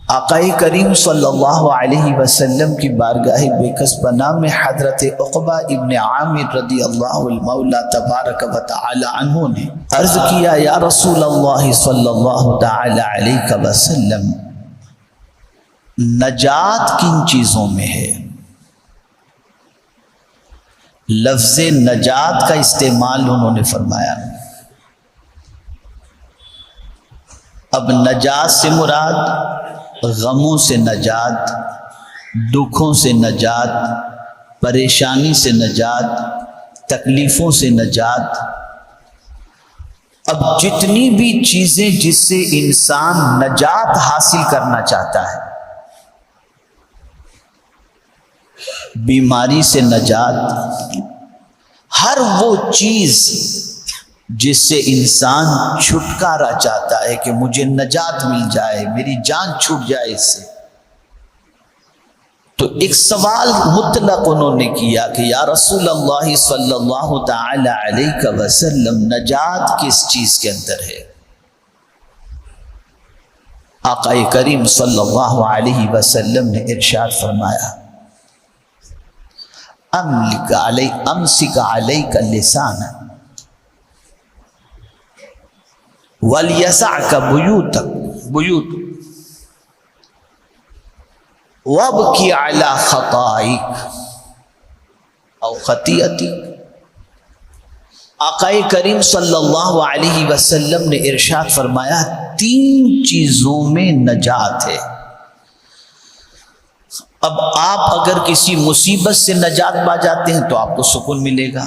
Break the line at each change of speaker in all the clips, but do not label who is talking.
آقا کریم صلی اللہ علیہ وسلم کی بارگاہ بےکس پناہ میں حضرت عقبہ ابن عامر رضی اللہ المولا تبارک و تعالی عنہ نے عرض کیا یا رسول اللہ صلی اللہ تعالی علیہ وسلم نجات کن چیزوں میں ہے؟ لفظ نجات کا استعمال انہوں نے فرمایا۔ اب نجات سے مراد غموں سے نجات، دکھوں سے نجات، پریشانی سے نجات، تکلیفوں سے نجات۔ اب جتنی بھی چیزیں جس سے انسان نجات حاصل کرنا چاہتا ہے، بیماری سے نجات، ہر وہ چیز جس سے انسان چھٹکارا چاہتا ہے کہ مجھے نجات مل جائے، میری جان چھوٹ جائے اس سے، تو ایک سوال مطلق انہوں نے کیا کہ یا رسول اللہ صلی اللہ تعالی علیہ وسلم نجات کس چیز کے اندر ہے؟ آقا کریم صلی اللہ علیہ وسلم نے ارشاد فرمایا امسک علیک اللسان وَلْيَسَعْكَ بُيُوتَكَ وَابْكِ عَلَى خَطَائِكَ او خطیئتک۔ آقا کریم صلی اللہ علیہ وسلم نے ارشاد فرمایا 3 چیزوں میں نجات ہے۔ اب آپ اگر کسی مصیبت سے نجات پا جاتے ہیں تو آپ کو سکون ملے گا۔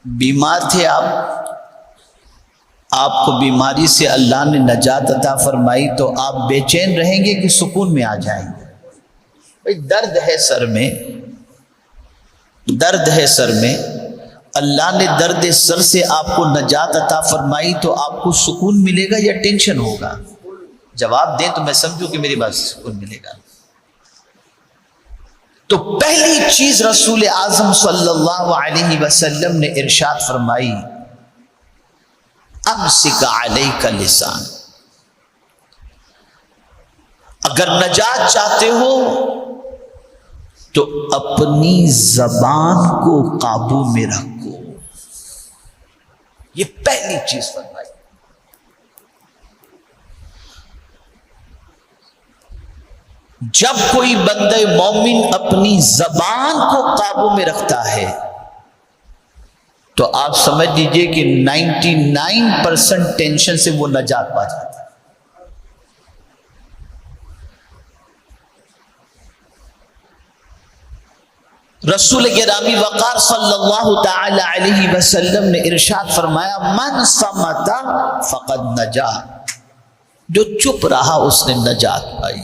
بیمار تھے آپ کو بیماری سے اللہ نے نجات عطا فرمائی تو آپ بے چین رہیں گے کہ سکون میں آ جائیں گے۔ بھئی درد ہے سر میں، درد ہے سر میں، اللہ نے درد سر سے آپ کو نجات عطا فرمائی تو آپ کو سکون ملے گا یا ٹینشن ہوگا؟ جواب دیں تو میں سمجھوں کہ میری بات سکون ملے گا۔ تو پہلی چیز رسول اعظم صلی اللہ علیہ وسلم نے ارشاد فرمائی امسک علیک اللسان۔ اگر نجات چاہتے ہو تو اپنی زبان کو قابو میں رکھو، یہ پہلی چیز فرمائی۔ جب کوئی بندہ مومن اپنی زبان کو قابو میں رکھتا ہے تو آپ سمجھ لیجئے کہ 99% ٹینشن سے وہ نجات پا جاتا ہے۔ رسول گرامی وقار صلی اللہ تعالی علیہ وسلم نے ارشاد فرمایا من صمت فقد نجا، جو چپ رہا اس نے نجات پائی۔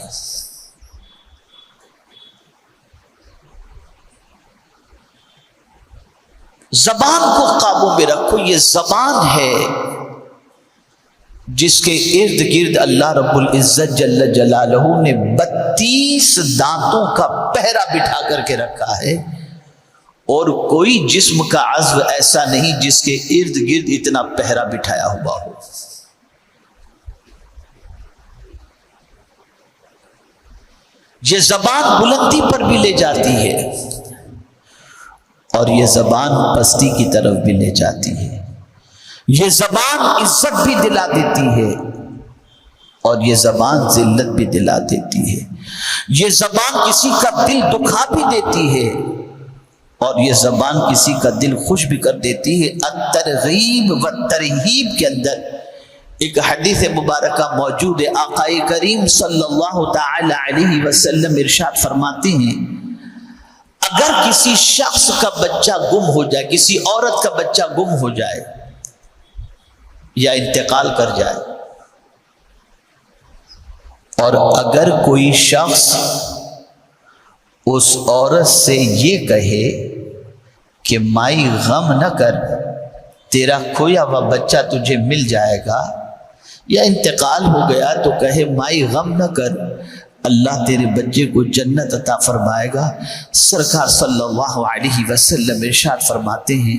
زبان کو قابو میں رکھو۔ یہ زبان ہے جس کے ارد گرد اللہ رب العزت جل جلالہ نے 32 دانتوں کا پہرا بٹھا کر کے رکھا ہے، اور کوئی جسم کا عضو ایسا نہیں جس کے ارد گرد اتنا پہرا بٹھایا ہوا ہو۔ یہ زبان بلندی پر بھی لے جاتی ہے اور یہ زبان پستی کی طرف بھی لے جاتی ہے۔ یہ زبان عزت بھی دلا دیتی ہے اور یہ زبان ذلت بھی دلا دیتی ہے۔ یہ زبان کسی کا دل دکھا بھی دیتی ہے اور یہ زبان کسی کا دل خوش بھی کر دیتی ہے۔ الترغیب والترہیب کے اندر ایک حدیث مبارکہ موجود ہے۔ آقا کریم صلی اللہ تعالی علیہ وسلم ارشاد فرماتے ہیں اگر کسی شخص کا بچہ گم ہو جائے، کسی عورت کا بچہ گم ہو جائے یا انتقال کر جائے، اور اگر کوئی شخص اس عورت سے یہ کہے کہ مائی غم نہ کر، تیرا کھویا ہوا بچہ تجھے مل جائے گا، یا انتقال ہو گیا تو کہے مائی غم نہ کر، اللہ تیرے بچے کو جنت عطا فرمائے گا، سرکار صلی اللہ علیہ وسلم ارشاد فرماتے ہیں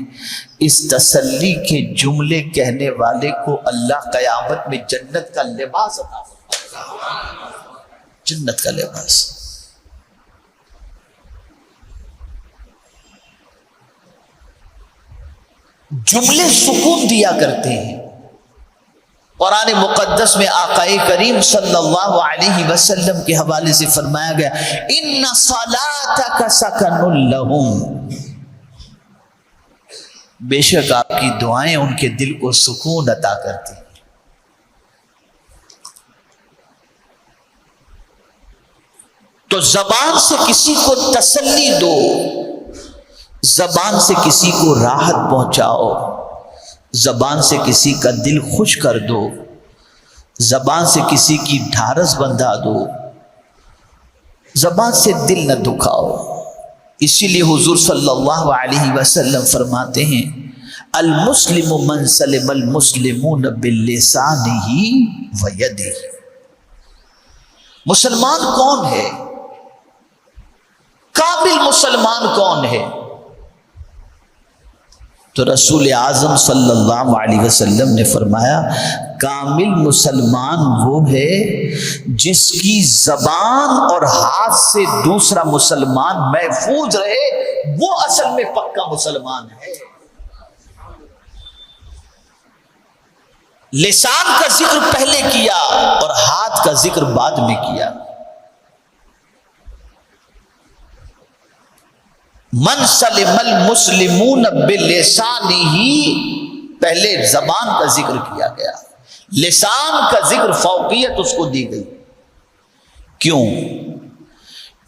اس تسلی کے جملے کہنے والے کو اللہ قیامت میں جنت کا لباس عطا فرمائے گا۔ جنت کا لباس. جملے سکون دیا کرتے ہیں. قرآن مقدس میں آقائے کریم صلی اللہ علیہ وسلم کے حوالے سے فرمایا گیا ان صلاتک سکن لہم، بے شک آپ کی دعائیں ان کے دل کو سکون عطا کرتی ہیں. تو زبان سے کسی کو تسلی دو، زبان سے کسی کو راحت پہنچاؤ، زبان سے کسی کا دل خوش کر دو، زبان سے کسی کی ڈھارس بندھا دو، زبان سے دل نہ دکھاؤ. اسی لیے حضور صلی اللہ علیہ وسلم فرماتے ہیں المسلم من سلم المسلمون باللسانہ ویدہ. مسلمان کون ہے؟ کامل مسلمان کون ہے؟ تو رسول اعظم صلی اللہ علیہ وسلم نے فرمایا کامل مسلمان وہ ہے جس کی زبان اور ہاتھ سے دوسرا مسلمان محفوظ رہے، وہ اصل میں پکا مسلمان ہے. لسان کا ذکر پہلے کیا اور ہاتھ کا ذکر بعد میں کیا. من سلم المسلمون بلسانہ، پہلے زبان کا ذکر کیا گیا، لسان کا ذکر فوقیت اس کو دی گئی. کیوں؟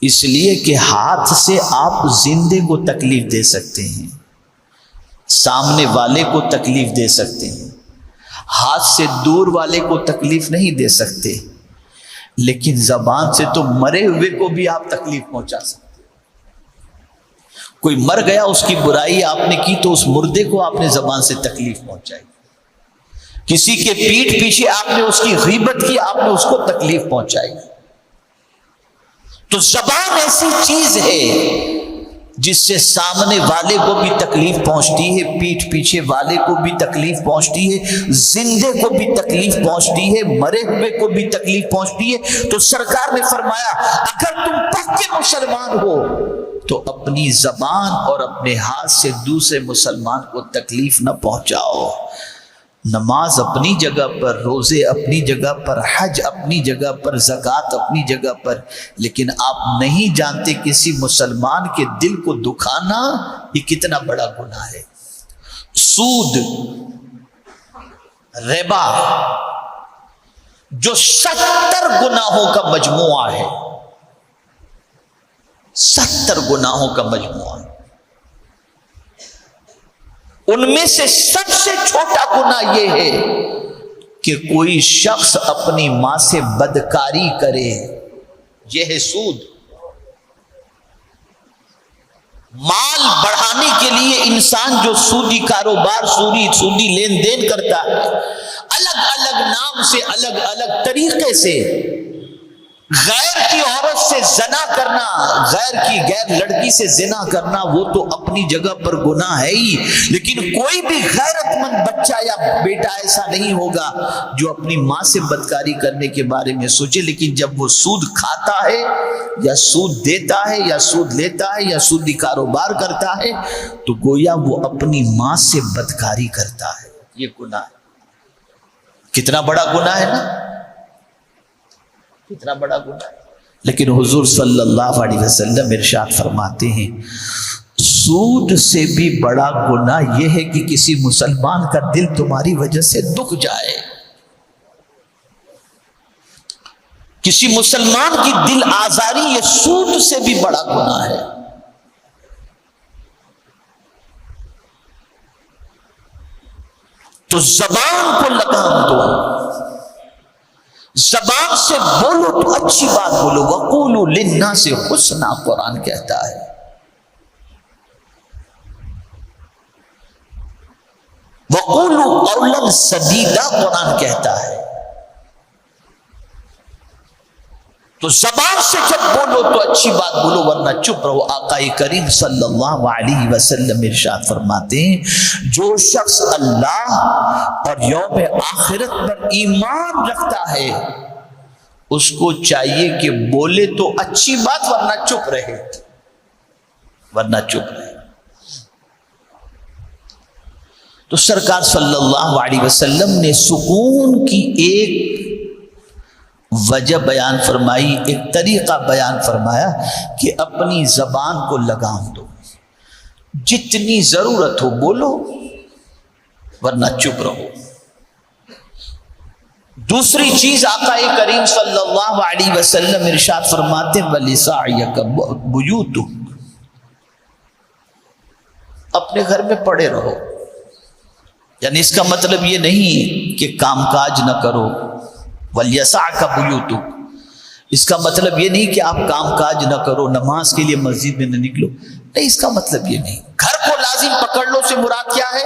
اس لیے کہ ہاتھ سے آپ زندے کو تکلیف دے سکتے ہیں، سامنے والے کو تکلیف دے سکتے ہیں، ہاتھ سے دور والے کو تکلیف نہیں دے سکتے، لیکن زبان سے تو مرے ہوئے کو بھی آپ تکلیف پہنچا سکتے. کوئی مر گیا، اس کی برائی آپ نے کی تو اس مردے کو آپ نے زبان سے تکلیف پہنچائی. کسی کے پیٹھ پیچھے آپ نے اس کی غیبت کی، آپ نے اس کو تکلیف پہنچائی. تو زبان ایسی چیز ہے جس سے سامنے والے کو بھی تکلیف پہنچتی ہے، پیٹھ پیچھے والے کو بھی تکلیف پہنچتی ہے، زندے کو بھی تکلیف پہنچتی ہے، مرے ہوئے کو بھی تکلیف پہنچتی ہے. تو سرکار نے فرمایا اگر تم پکے مسلمان ہو تو اپنی زبان اور اپنے ہاتھ سے دوسرے مسلمان کو تکلیف نہ پہنچاؤ. نماز اپنی جگہ پر، روزے اپنی جگہ پر، حج اپنی جگہ پر، زکوٰۃ اپنی جگہ پر، لیکن آپ نہیں جانتے کسی مسلمان کے دل کو دکھانا یہ کتنا بڑا گناہ ہے. سود، ربا، جو 70 گناہوں کا مجموعہ ہے، 70 گناہوں کا مجموعہ، ان میں سے سب سے چھوٹا گناہ یہ ہے کہ کوئی شخص اپنی ماں سے بدکاری کرے. یہ ہے سود. مال بڑھانے کے لیے انسان جو سودی کاروبار، سودی لین دین کرتا ہے، الگ الگ نام سے، الگ الگ طریقے سے غیر کی عورت سے زنا کرنا، غیر لڑکی سے زنا کرنا، وہ تو اپنی جگہ پر گناہ ہے ہی، لیکن کوئی بھی غیرت مند بچہ یا بیٹا ایسا نہیں ہوگا جو اپنی ماں سے بدکاری کرنے کے بارے میں سوچے. لیکن جب وہ سود کھاتا ہے یا سود دیتا ہے یا سود لیتا ہے یا سودی کاروبار کرتا ہے تو گویا وہ اپنی ماں سے بدکاری کرتا ہے. یہ گناہ ہے. کتنا بڑا گناہ ہے نا، کتنا بڑا گناہ ہے. لیکن حضور صلی اللہ علیہ وسلم ارشاد فرماتے ہیں سود سے بھی بڑا گناہ یہ ہے کہ کسی مسلمان کا دل تمہاری وجہ سے دکھ جائے. کسی مسلمان کی دل آزاری یہ سود سے بھی بڑا گناہ ہے. تو زبان کو لگام دو، زبان سے بولو تو اچھی بات بولو. وقولوا للناس حسنا قرآن کہتا ہے. وقولوا قولا سدیدا قرآن کہتا ہے. تو زبان سے جب بولو تو اچھی بات بولو ورنہ چپ رہو. آقا کریم صلی اللہ علیہ وسلم ارشاد فرماتے ہیں جو شخص اللہ اور یوم آخرت پر ایمان رکھتا ہے اس کو چاہیے کہ بولے تو اچھی بات، ورنہ چپ رہے، ورنہ چپ رہے۔ تو سرکار صلی اللہ علیہ وسلم نے سکون کی ایک وجہ بیان فرمائی، ایک طریقہ بیان فرمایا کہ اپنی زبان کو لگام دو، جتنی ضرورت ہو بولو ورنہ چپ رہو۔ دوسری چیز آقا کریم صلی اللہ علیہ وسلم ارشاد فرماتے وَلِسَعْيَكَ بُيُوتُكَ، اپنے گھر میں پڑے رہو، یعنی اس کا مطلب یہ نہیں کہ کام کاج نہ کرو۔ وَلْيَسَعْكَ بُيُوتُكَ، اس کا مطلب یہ نہیں کہ آپ کام کاج نہ کرو، نماز کے لیے مسجد میں نہ نکلو، نہیں، اس کا مطلب یہ نہیں۔ گھر کو لازم پکڑ لو سے مراد کیا ہے؟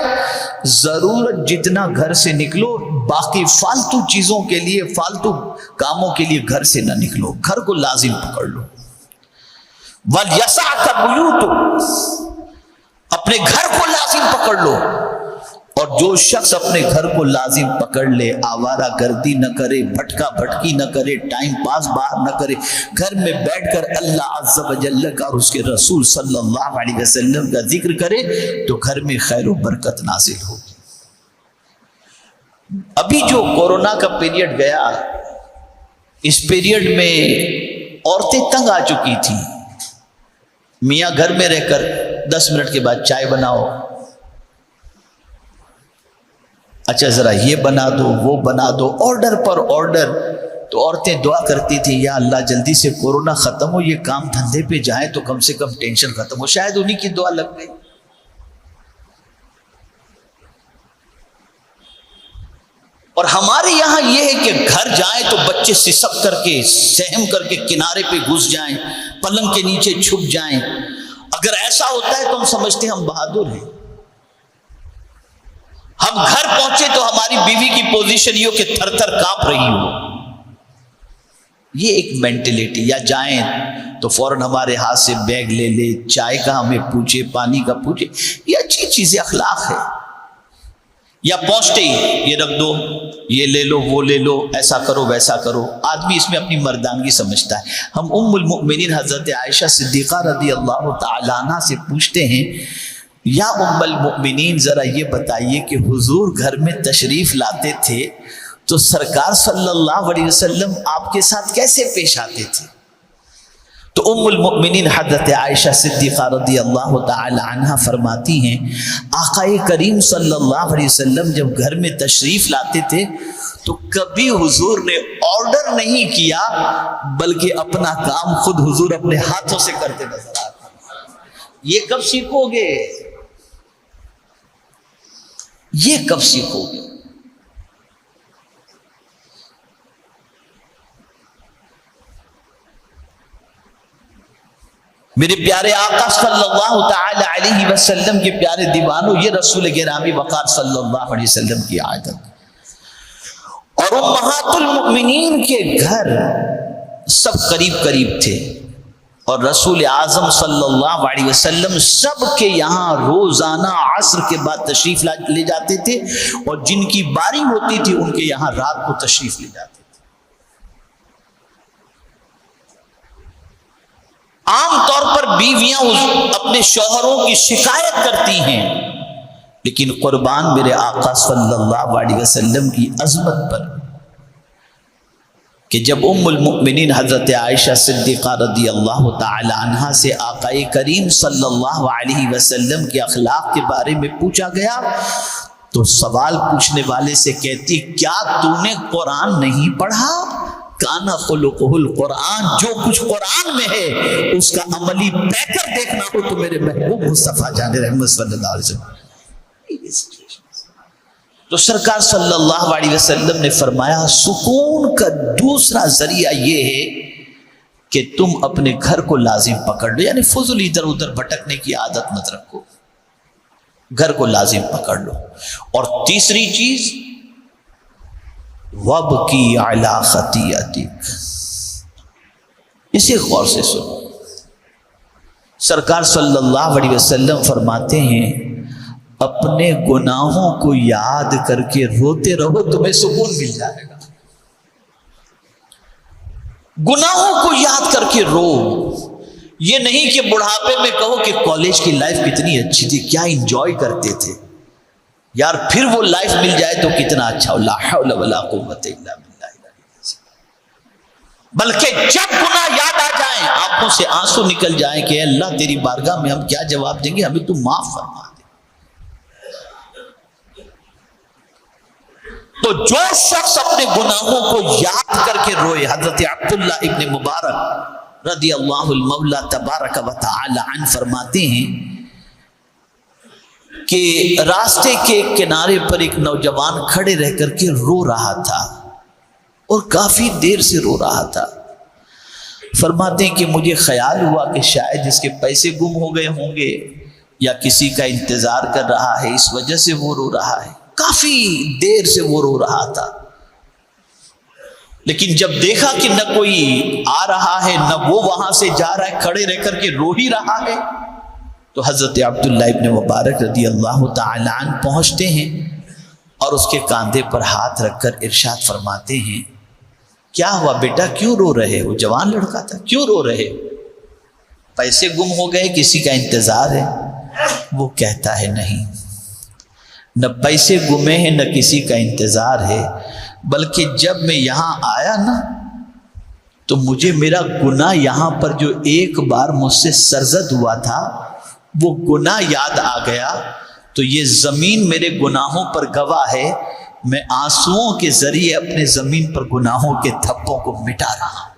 ضرورت جتنا گھر سے نکلو، باقی فالتو چیزوں کے لیے، فالتو کاموں کے لیے گھر سے نہ نکلو، گھر کو لازم پکڑ لو۔ وَلْيَسَعْكَ بُيُوتُكَ، اپنے گھر کو لازم پکڑ لو۔ اور جو شخص اپنے گھر کو لازم پکڑ لے، آوارہ گردی نہ کرے، بھٹکا بھٹکی نہ کرے، ٹائم پاس باہر نہ کرے، گھر میں بیٹھ کر اللہ عز و جل کا اور اس کے رسول صلی اللہ علیہ وسلم کا ذکر کرے تو گھر میں خیر و برکت نازل ہوگی۔ ابھی جو کورونا کا پیریڈ گیا، اس پیریڈ میں عورتیں تنگ آ چکی تھیں، میاں گھر میں رہ کر 10 منٹ کے بعد چائے بناؤ، اچھا ذرا یہ بنا دو، وہ بنا دو، آرڈر پر آرڈر۔ تو عورتیں دعا کرتی تھیں یا اللہ جلدی سے کورونا ختم ہو، یہ کام دھندے پہ جائیں تو کم سے کم ٹینشن ختم ہو۔ شاید انہی کی دعا لگ گئی۔ اور ہمارے یہاں یہ ہے کہ گھر جائیں تو بچے سسک کر کے، سہم کر کے کنارے پہ گھس جائیں، پلنگ کے نیچے چھپ جائیں۔ اگر ایسا ہوتا ہے تو ہم سمجھتے ہیں ہم بہادر ہیں۔ ہم گھر پہنچے تو ہماری بیوی کی پوزیشن یہ ہو کہ تھر تھر کانپ رہی ہو، یہ ایک مینٹلٹی۔ یا جائیں تو فوراً ہمارے ہاتھ سے بیگ لے لے، چائے کا ہمیں پوچھے، پانی کا پوچھے، یہ اچھی چیز اخلاق ہے۔ یا پہنچتے ہی یہ رکھ دو، یہ لے لو، وہ لے لو، ایسا کرو ویسا کرو۔ آدمی اس میں اپنی مردانگی سمجھتا ہے۔ ہم ام المؤمنین حضرت عائشہ صدیقہ رضی اللہ تعالیٰ عنہ سے پوچھتے ہیں، یا ام المؤمنین ذرا یہ بتائیے کہ حضور گھر میں تشریف لاتے تھے تو سرکار صلی اللہ علیہ وسلم آپ کے ساتھ کیسے پیش آتے تھے؟ تو ام المؤمنین حضرت عائشہ صدیقہ رضی اللہ تعالی عنہ فرماتی ہیں، آقا کریم صلی اللہ علیہ وسلم جب گھر میں تشریف لاتے تھے تو کبھی حضور نے آرڈر نہیں کیا، بلکہ اپنا کام خود حضور اپنے ہاتھوں سے کرتے نظر آتے۔ یہ کب سیکھو گے؟ یہ کب سیکھو گے؟ میرے پیارے آقا صلی اللہ تعالی علیہ وسلم کے پیارے دیوانوں، یہ رسول گرامی وقار صلی اللہ علیہ وسلم کی عادت۔ اور امہات المؤمنین کے گھر سب قریب قریب تھے، اور رسول اعظم صلی اللہ علیہ وسلم سب کے یہاں روزانہ عصر کے بعد تشریف لے جاتے تھے، اور جن کی باری ہوتی تھی ان کے یہاں رات کو تشریف لے جاتے تھے۔ عام طور پر بیویاں اپنے شوہروں کی شکایت کرتی ہیں، لیکن قربان میرے آقا صلی اللہ علیہ وسلم کی عظمت پر کہ جب ام المؤمنین حضرت عائشہ صدیقہ رضی اللہ تعالی عنہا سے آقا کریم صلی اللہ علیہ وسلم کے اخلاق کے بارے میں پوچھا گیا تو سوال پوچھنے والے سے کہتی، کیا تو نے قرآن نہیں پڑھا؟ کانا خلقہ القرآن، جو کچھ قرآن میں ہے اس کا عملی پیکر دیکھنا ہو تو میرے محبوب مصطفیٰ جان رحمت صلی اللہ علیہ وسلم۔ تو سرکار صلی اللہ علیہ وسلم نے فرمایا، سکون کا دوسرا ذریعہ یہ ہے کہ تم اپنے گھر کو لازم پکڑ لو، یعنی فضول ادھر ادھر بھٹکنے کی عادت مت رکھو، گھر کو لازم پکڑ لو۔ اور تیسری چیز، وَابْكِي عَلَىٰ خَطِيئَتِكَ، اسے غور سے سنو۔ سرکار صلی اللہ علیہ وسلم فرماتے ہیں، اپنے گناہوں کو یاد کر کے روتے رہو، تمہیں سکون مل جائے گا۔ گناہوں کو یاد کر کے رو. یہ نہیں کہ بڑھاپے میں کہو کہ کالج کی لائف کتنی اچھی تھی, کیا انجوائے کرتے تھے یار, پھر وہ لائف مل جائے تو کتنا اچھا. لا حول ولا قوت الا باللہ. بلکہ جب گناہ یاد آ جائیں آنکھوں سے آنسو نکل جائیں کہ اللہ تیری بارگاہ میں ہم کیا جواب دیں گے, ہمیں تو معاف فرما دے. تو جو شخص اپنے گناہوں کو یاد کر کے روئے, حضرت عبداللہ ابن مبارک رضی اللہ المولا تبارک و تعالی عنہ فرماتے ہیں کہ راستے کے کنارے پر ایک نوجوان کھڑے رہ کر کے رو رہا تھا اور کافی دیر سے رو رہا تھا. فرماتے ہیں کہ مجھے خیال ہوا کہ شاید اس کے پیسے گم ہو گئے ہوں گے یا کسی کا انتظار کر رہا ہے, اس وجہ سے وہ رو رہا ہے. کافی دیر سے وہ رو رہا تھا, لیکن جب دیکھا کہ نہ کوئی آ رہا ہے نہ وہ وہاں سے جا رہا ہے, کھڑے رہ کر کے رو ہی رہا ہے, تو حضرت عبداللہ ابن مبارک رضی اللہ تعالی عنہ پہنچتے ہیں اور اس کے کاندھے پر ہاتھ رکھ کر ارشاد فرماتے ہیں, کیا ہوا بیٹا, کیوں رو رہے ہو؟ جوان لڑکا تھا, کیوں رو رہے ہو؟ پیسے گم ہو گئے, کسی کا انتظار ہے؟ وہ کہتا ہے نہیں, نہ پیسے گمے ہیں نہ کسی کا انتظار ہے, بلکہ جب میں یہاں آیا نا تو مجھے میرا گناہ یہاں پر جو ایک بار مجھ سے سرزد ہوا تھا وہ گناہ یاد آ گیا, تو یہ زمین میرے گناہوں پر گواہ ہے, میں آنسوؤں کے ذریعے اپنے زمین پر گناہوں کے دھبوں کو مٹا رہا ہوں.